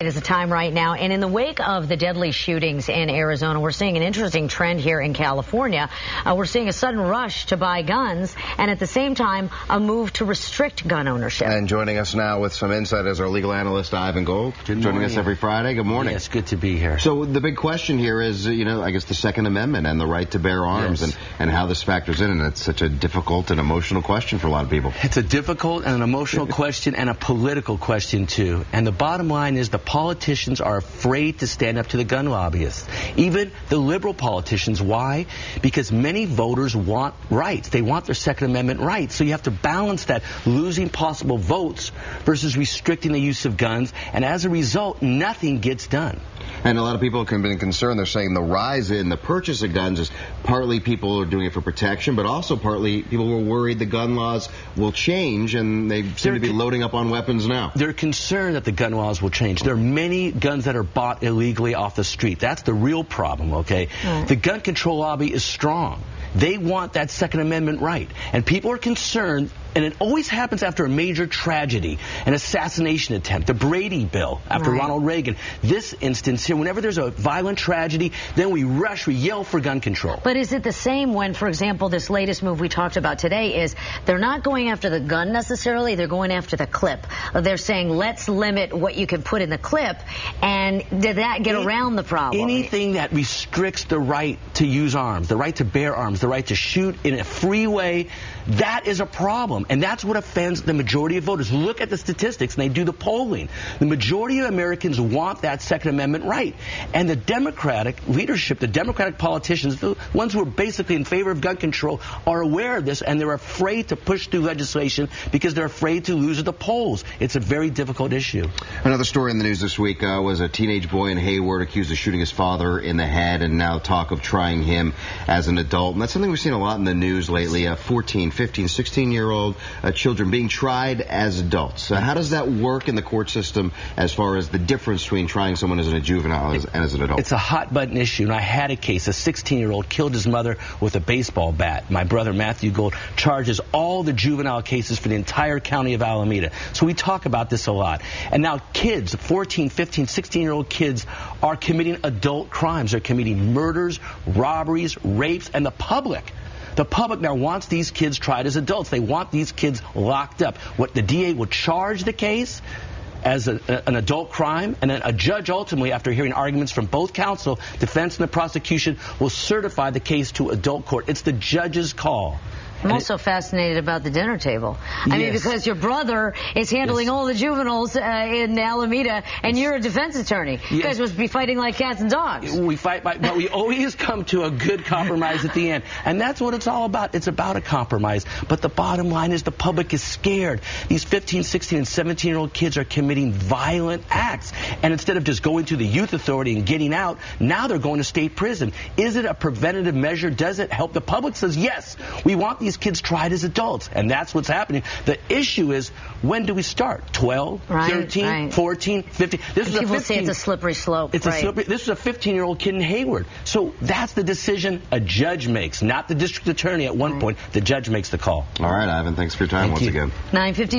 It is a time right now, and in the wake of the deadly shootings in Arizona, we're seeing an interesting trend here in California. We're seeing a sudden rush to buy guns, and at the same time, a move to restrict gun ownership. And joining us now with some insight is our legal analyst, Ivan Golde. Joining us every Friday. Good morning. Yes, good to be here. So the big question here is, I guess the Second Amendment and the right to bear arms, yes, and how this factors in, and it's such a difficult and emotional question for a lot of people. It's a difficult and an emotional question and a political question, too. And the bottom line is the politicians are afraid to stand up to the gun lobbyists. Even the liberal politicians. Why? Because many voters want rights. They want their Second Amendment rights. So you have to balance that, losing possible votes versus restricting the use of guns. And as a result, nothing gets done. And a lot of people have been concerned. They're saying the rise in the purchase of guns is partly people are doing it for protection, but also partly people were worried the gun laws will change, and they seem to be loading up on weapons now. They're concerned that the gun laws will change. There are many guns that are bought illegally off the street. That's the real problem, okay? The gun control lobby is strong. They want that Second Amendment right. And people are concerned, and it always happens after a major tragedy, an assassination attempt, the Brady bill after Ronald Reagan. This instance here, whenever there's a violent tragedy, then we rush, we yell for gun control. But is it the same when, for example, this latest move we talked about today is they're not going after the gun necessarily, they're going after the clip. They're saying, let's limit what you can put in the clip, and did that get around the problem? Anything that restricts the right to use arms, the right to bear arms, the right to shoot in a free way, that is a problem. And that's what offends the majority of voters. Look at the statistics, and they do the polling. The majority of Americans want that Second Amendment right. And the Democratic leadership, the Democratic politicians, the ones who are basically in favor of gun control, are aware of this, and they're afraid to push through legislation because they're afraid to lose at the polls. It's a very difficult issue. Another story in the news this week was a teenage boy in Hayward accused of shooting his father in the head, and now talk of trying him as an adult. And that's something we've seen a lot in the news lately. 14, 15, 16-year-old children being tried as adults. How does that work in the court system as far as the difference between trying someone as a juvenile and as an adult? It's a hot-button issue, and I had a case. A 16-year-old killed his mother with a baseball bat. My brother, Matthew Gold, charges all the juvenile cases for the entire county of Alameda. So we talk about this a lot. And now kids, 14, 15, 16-year-old kids, are committing adult crimes. They're committing murders, robberies, rapes, and the public now wants these kids tried as adults. They want these kids locked up. What the DA will charge the case as an adult crime, and then a judge ultimately, after hearing arguments from both counsel, defense and the prosecution, will certify the case to adult court. It's the judge's call. I'm also fascinated about the dinner table. I mean, because your brother is handling all the juveniles in Alameda, and you're a defense attorney. You guys must be fighting like cats and dogs. We fight, but we always come to a good compromise at the end. And that's what it's all about. It's about a compromise. But the bottom line is the public is scared. These 15, 16, and 17-year-old kids are committing violent acts. And instead of just going to the youth authority and getting out, now they're going to state prison. Is it a preventative measure? Does it help? The public says, yes, we want these kids tried as adults, and that's what's happening. The issue is, when do we start? 12, 13, 14, 15? People say it's a slippery slope. It's a slippery. This is a 15-year-old kid in Hayward. So that's the decision a judge makes, not the district attorney at one point. The judge makes the call. All right, Ivan, thanks for your time once again. 9:52.